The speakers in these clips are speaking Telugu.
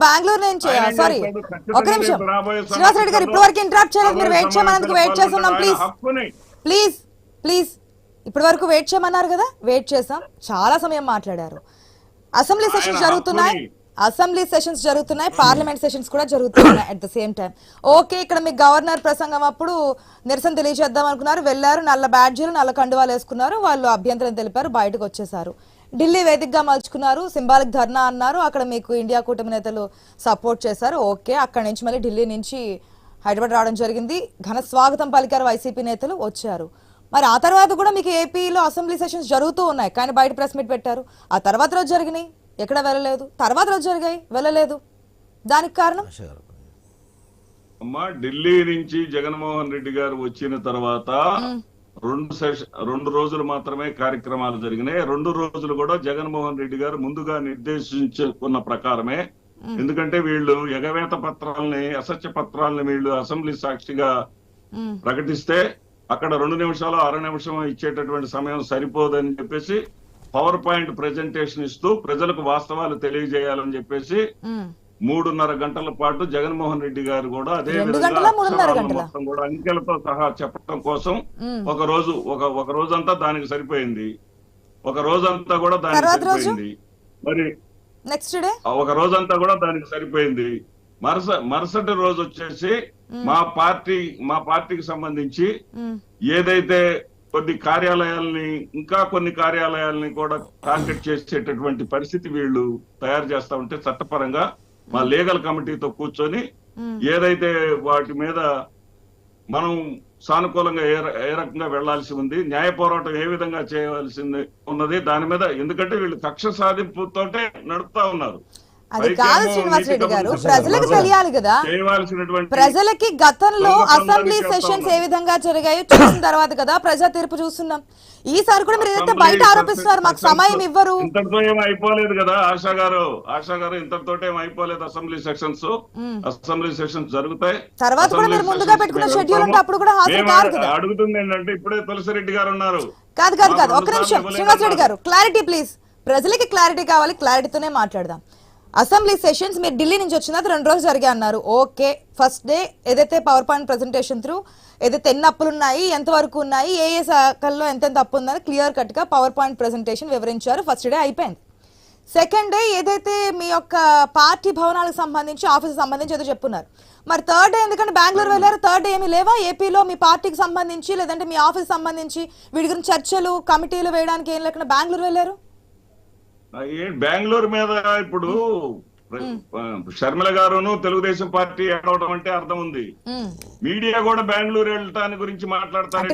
బెంగళూరు నుంచి సారీ ఒక నిమిషం శ్రీనివాస్ రెడ్డి గారు ఇప్పటి వరకు ఇంటరాప్ట్ చేయలేదు. మీరు వెయిట్ చేయమన్నందుకు వెయిట్ చేస్తున్నాం. ప్లీజ్ ప్లీజ్ ప్లీజ్ ఇప్పటి వరకు వెయిట్ చేయమన్నారు కదా, వెయిట్ చేసాం. చాలా సమయం మాట్లాడారు. అసెంబ్లీ సెషన్స్ జరుగుతున్నాయి, పార్లమెంట్ సెషన్స్ కూడా జరుగుతున్నాయి at the same time. Okay, ఇక్కడ మీకు గవర్నర్ ప్రసంగం అప్పుడు నిరసన తెలియజేద్దాం అనుకున్నారు, వెళ్ళారు, నల్ల బ్యాడ్జీలు నల్ల కండువాలు వేసుకున్నారు, వాళ్ళు అభ్యంతరం తెలిపారు, బయటకు వచ్చేసారు. ఢిల్లీ వేదికగా మలుచుకున్నారు, సింబాలిక్ ధర్నా అన్నారు, అక్కడ మీకు ఇండియా కూటమి నేతలు సపోర్ట్ చేశారు. ఓకే, అక్కడ నుంచి మళ్ళీ ఢిల్లీ నుంచి హైదరాబాద్ రావడం జరిగింది, ఘన స్వాగతం పలికారు, వైసీపీ నేతలు వచ్చారు. మరి ఆ తర్వాత కూడా మీకు ఏపీలో అసెంబ్లీ సెషన్స్ జరుగుతూ ఉన్నాయి, కానీ బయట ప్రెస్ మీట్ పెట్టారు. ఆ తర్వాత రోజు జరిగినాయి, ఎక్కడ వెళ్ళలేదు, తర్వాత రోజు జరిగాయి, వెళ్ళలేదు. దానికి కారణం అమ్మా, ఢిల్లీ నుంచి జగన్మోహన్ రెడ్డి గారు వచ్చిన తర్వాత 2 రోజులు మాత్రమే కార్యక్రమాలు జరిగినాయి. 2 రోజులు కూడా జగన్మోహన్ రెడ్డి గారు ముందుగా నిర్దేశించుకున్న ప్రకారమే. ఎందుకంటే వీళ్ళు ఎగవేత పత్రాలని, అసత్య పత్రాలని వీళ్ళు అసెంబ్లీ సాక్షిగా ప్రకటిస్తే అక్కడ 2 నిమిషాలు 6 నిమిషం ఇచ్చేటటువంటి సమయం సరిపోదని చెప్పేసి పవర్ పాయింట్ ప్రెజెంటేషన్ ఇస్తూ ప్రజలకు వాస్తవాలు తెలియజేయాలని చెప్పేసి 3.5 గంటల పాటు జగన్మోహన్ రెడ్డి గారు కూడా అదే విధంగా మొత్తం కూడా అంకెలతో సహా చెప్పడం కోసం ఒక రోజంతా దానికి సరిపోయింది. ఒక రోజంతా కూడా దానికి సరిపోయింది. మరి నెక్స్ట్ డే ఒక రోజంతా కూడా దానికి సరిపోయింది. మరుసటి రోజు వచ్చేసి మా పార్టీకి సంబంధించి ఏదైతే కొన్ని కార్యాలయాలని కూడా టార్గెట్ చేసేటటువంటి పరిస్థితి వీళ్ళు తయారు చేస్తా ఉంటే చట్టపరంగా మా లీగల్ కమిటీతో కూర్చొని ఏదైతే వాటి మీద మనం సానుకూలంగా ఏ రకంగా వెళ్లాల్సి ఉంది, న్యాయ పోరాటం ఏ విధంగా చేయవలసింది ఉన్నది దాని మీద. ఎందుకంటే వీళ్ళు కక్ష సాధింపుతోటే నడుపుతా ఉన్నారు. అది కాదు శ్రీనివాస్ రెడ్డి గారు, ప్రజలకు తెలియాలి కదా. ప్రజలకి గతంలో అసెంబ్లీ సెషన్స్ ఏ విధంగా జరిగాయో చూసిన తర్వాత కదా ప్రజా తీర్పు చూస్తున్నాం. ఈసారి కూడా మీరు ఏదైతే బయట ఆరోపిస్తున్నారు, మాకు సమయం ఇవ్వరు. ఇంతటితో ఏం అయిపోలేదు కదా ఆశా గారు, ఇంతటితో ఏం అయిపోలేదు. అసెంబ్లీ సెషన్స్ జరుగుతాయి. తర్వాత కూడా మీరు ముందుగా పెట్టుకున్న షెడ్యూల్ ఉంటే అప్పుడు కూడా హాజరు కాదు కదా. అడుగుతుంది ఏంటంటే ఇప్పుడే తులసిరెడ్డి గారు ఉన్నారు. కాదు ఒక నిమిషం శ్రీనివాస్ రెడ్డి గారు, క్లారిటీ ప్లీజ్. ప్రజలకి క్లారిటీ కావాలి, క్లారిటీతోనే మాట్లాడదాం. అసెంబ్లీ సెషన్స్ మీరు ఢిల్లీ నుంచి వచ్చిన 2 రోజులు జరిగాయి అన్నారు. ఓకే, ఫస్ట్ డే ఏదైతే పవర్ పాయింట్ ప్రెజెంటేషన్ త్రూ ఏదైతే ఎన్ని అప్పులు ఉన్నాయి, ఎంతవరకు ఉన్నాయి, ఏ శాఖల్లో ఎంతెంత అప్పు ఉందని క్లియర్ కట్ గా పవర్ పాయింట్ ప్రెజెంటేషన్ వివరించారు. ఫస్ట్ డే అయిపోయింది. సెకండ్ డే ఏదైతే మీ యొక్క పార్టీ భవనాలకు సంబంధించి ఆఫీస్ సంబంధించి ఏదో చెప్పున్నారు. మరి థర్డ్ డే ఎందుకంటే బెంగళూరు వెళ్ళారు, థర్డ్ డే ఏమీ లేవా ఏపీలో మీ పార్టీకి సంబంధించి, లేదంటే మీ ఆఫీస్ సంబంధించి వీటి గురించి చర్చలు కమిటీలు వేయడానికి ఏం లేకుండా బెంగళూరు వెళ్ళారు? బెంగళూరు మీద ఇప్పుడు షర్మిల గారును తెలుగుదేశం పార్టీ ఏడవడం అంటే అర్థం ఉంది. మీడియా కూడా బెంగళూరు వెళ్ళటాన్ని గురించి మాట్లాడతారు.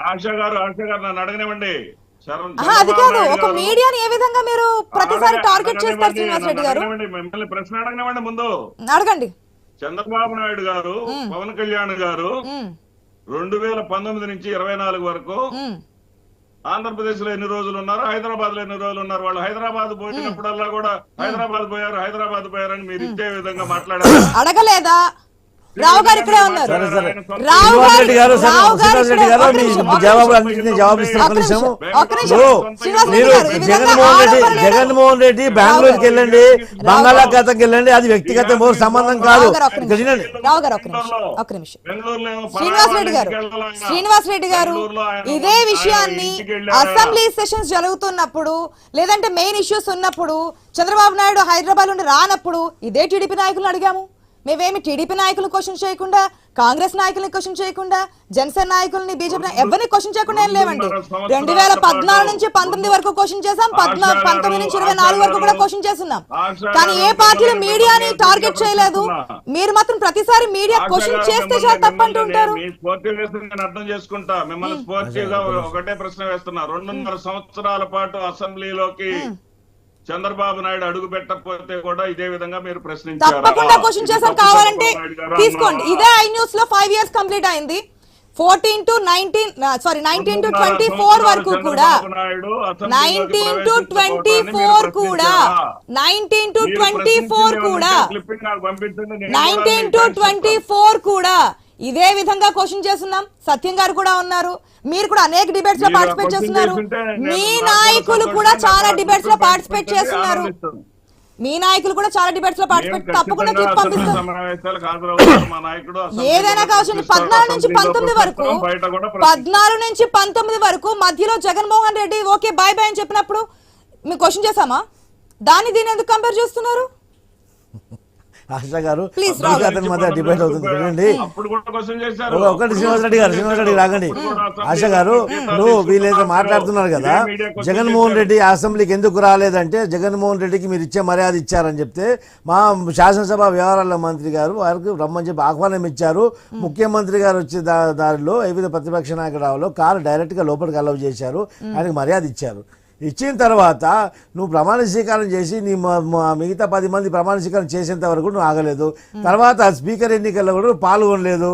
ఆశా గారు నన్ను అడగనివ్వండి. మిమ్మల్ని ప్రశ్న అడగనివ్వండి. ముందు అడగండి. చంద్రబాబు నాయుడు గారు, పవన్ కళ్యాణ్ గారు 2019 నుంచి 24 వరకు ఆంధ్రప్రదేశ్ లో ఎన్ని రోజులు ఉన్నారు, హైదరాబాద్ లో ఎన్ని రోజులు ఉన్నారు? వాళ్ళు హైదరాబాద్ పోయినప్పుడల్లా కూడా హైదరాబాద్ పోయారని మీరు ఇచ్చే విధంగా మాట్లాడారు. అడగలేదా? రావు గారు ఇక్కడే ఉన్నారు. జగన్మోహన్ రెడ్డి బెంగళూరుకి వెళ్ళండి, బంగాళాఖాతంకి వెళ్ళండి, అది వ్యక్తిగత సంబంధం కాదు. శ్రీనివాస్ రెడ్డి గారు ఇదే విషయాన్ని అసెంబ్లీ సెషన్స్ జరుగుతున్నప్పుడు, లేదంటే మెయిన్ ఇష్యూస్ ఉన్నప్పుడు, చంద్రబాబు నాయుడు హైదరాబాద్ నుండి రానప్పుడు ఇదే టీడీపీ నాయకులను అడిగాము. మేమేమి టీడీపీ నాయకులు క్వశ్చన్ చేయకుండా, కాంగ్రెస్ నాయకుల్ని క్వశ్చన్ చేయకుండా, జనసేన నాయకుల్ని, బీజేపీ ఎవరిని క్వశ్చన్ చేయకుండా ఏం లేవండి. 2014 నుంచి 19 వరకు క్వశ్చన్ చేసాం, 19 నుంచి 24 వరకు కూడా క్వశ్చన్ చేస్తున్నాం. కానీ ఏ పార్టీలు మీడియాని టార్గెట్ చేయలేదు. మీరు మాత్రం ప్రతిసారి మీడియా క్వశ్చన్ చేస్తే చాలా తప్పంటుంటారు. అర్థం చేసుకుంటా, మిమ్మల్ని స్ఫూర్తిగా ఒకటే ప్రశ్న వేస్తున్నా. 2.5 సంవత్సరాల పాటు అసెంబ్లీలోకి చంద్రబాబు నాయుడు అడుగు పెట్టకపోతే కూడా ఇదే విధంగా మీరు ప్రశ్నించారు. తప్పకుండా క్వశ్చన్ చేసాం, కావాలంటే తీసుకోండి. ఇదే ఐ న్యూస్ లో 5 years కంప్లీట్ అయింది. 19 to 24 వరకు కూడా 19 to 24 కూడా 19 to 24 కూడా 19 to 24 కూడా ఇదే విధంగా క్వశ్చన్ చేస్తున్నాం. సత్యం గారు కూడా ఉన్నారు, మీరు కూడా అనేక డిబేట్స్ లో మీరు పార్టిసిపేట్ question చేస్తున్నారు. చేస్తుంటే మీ నేను నాయకులు నాకు కూడా సంతోషంగా చాలా నాకు డిబేట్స్ లో కూడా పార్టిసిపేట్ participate చేస్తున్నారు. ఆనందిస్తాను. మీ నాయకులు కూడా చాలా డిబేట్స్ లో పార్టిసిపేట్ నేను తప్పకుండా ఖచ్చితంగా క్లిప్ అసెంబ్లీ పంపిస్తాం. సమావేశాలకు హాజరవుతాను. మా నాయకుడు అసెంబ్లీలో ఏదైనా కావచ్చు. ప్రశ్నిస్తాడు, 14 నుంచి అసెంబ్లీలో 19 వరకు ప్రశ్నిస్తాం, బయట కూడా 14 నుంచి 19 వరకు మధ్యలో Jaganmohan Reddy okay bye bye అని చెప్పినప్పుడు మేము క్వశ్చన్ చేసామా? దాన్ని దీన్ని ఎందుకు కంపేర్ చేస్తున్నారు? ఆశ గారు Please, మీకు అతని మధ్య డిబేట్ అవుతుంది చూడండి. అప్పుడు కూడా క్వశ్చన్ చేశారు. ఒకటి శ్రీనివాస్ రెడ్డి గారు రాగండి. ఆశ గారు నువ్వు వీళ్ళైతే మాట్లాడుతున్నారు కదా, జగన్మోహన్ రెడ్డి అసెంబ్లీకి ఎందుకు రాలేదంటే జగన్మోహన్ రెడ్డికి మీరు ఇచ్చే మర్యాద ఇచ్చారని చెప్తే మా శాసనసభ వ్యవహారాల మంత్రి గారు వారికి రమ్మని చెప్పి ఆహ్వానం ఇచ్చారు. ముఖ్యమంత్రి గారు వచ్చే దారిలో వివిధ ప్రతిపక్ష నాయకుడు కారు డైరెక్ట్ గా లోపలికి అలౌ చేశారు, ఆయనకు మర్యాద ఇచ్చారు. ఇచ్చిన తర్వాత నువ్వు ప్రమాణ స్వీకారం చేసి నీ మిగతా 10 మంది ప్రమాణ స్వీకారం చేసేంత వరకు నువ్వు ఆగలేదు. తర్వాత స్పీకర్ ఎన్నికల్లో కూడా నువ్వు పాల్గొనలేదు.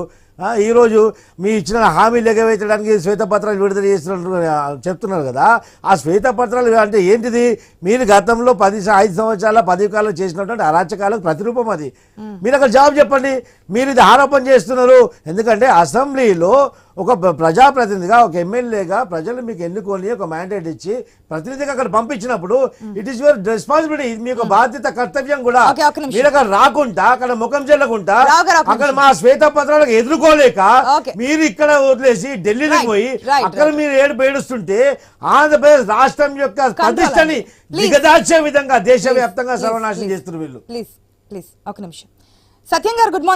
ఈరోజు మీ ఇచ్చిన హామీలు ఎగవేయడానికి శ్వేతపత్రాలు విడుదల చేస్తున్నట్టు చెప్తున్నారు కదా. ఆ శ్వేతపత్రాలు అంటే ఏంటిది? మీరు గతంలో 5 సంవత్సరాల 10 కాలం చేసినటువంటి అరాచకాలకు ప్రతిరూపం అది. మీరు అక్కడ జవాబు చెప్పండి. మీరు ఇది ఆరోపణ చేస్తున్నారు. ఎందుకంటే అసెంబ్లీలో ఒక ప్రజాప్రతినిధిగా ఒక ఎమ్మెల్యేగా ప్రజలు మీకు ఎన్నుకొని ఒక మ్యాండేట్ ఇచ్చి ప్రతినిధిగా అక్కడ పంపించినప్పుడు ఇట్ ఈస్ యువర్ రెస్పాన్సిబిలిటీ, మీ యొక్క బాధ్యత కర్తవ్యం కూడా. మీరు అక్కడ రాకుండా అక్కడ ముఖం చెల్లకుండా అక్కడ మా శ్వేతపత్రాలకు ఎదుర్కోలేక మీరు ఇక్కడ వదిలేసి ఢిల్లీకి పోయి అక్కడ మీరు ఏడుస్తుంటే ఆంధ్రప్రదేశ్ రాష్ట్రం యొక్క ప్రతిష్టని దిగదార్చే విధంగా దేశవ్యాప్తంగా సర్వనాశనం చేస్తున్నారు వీళ్ళు. ప్లీజ్ ఒక నిమిషం. సత్యం గారు గుడ్ మార్నింగ్.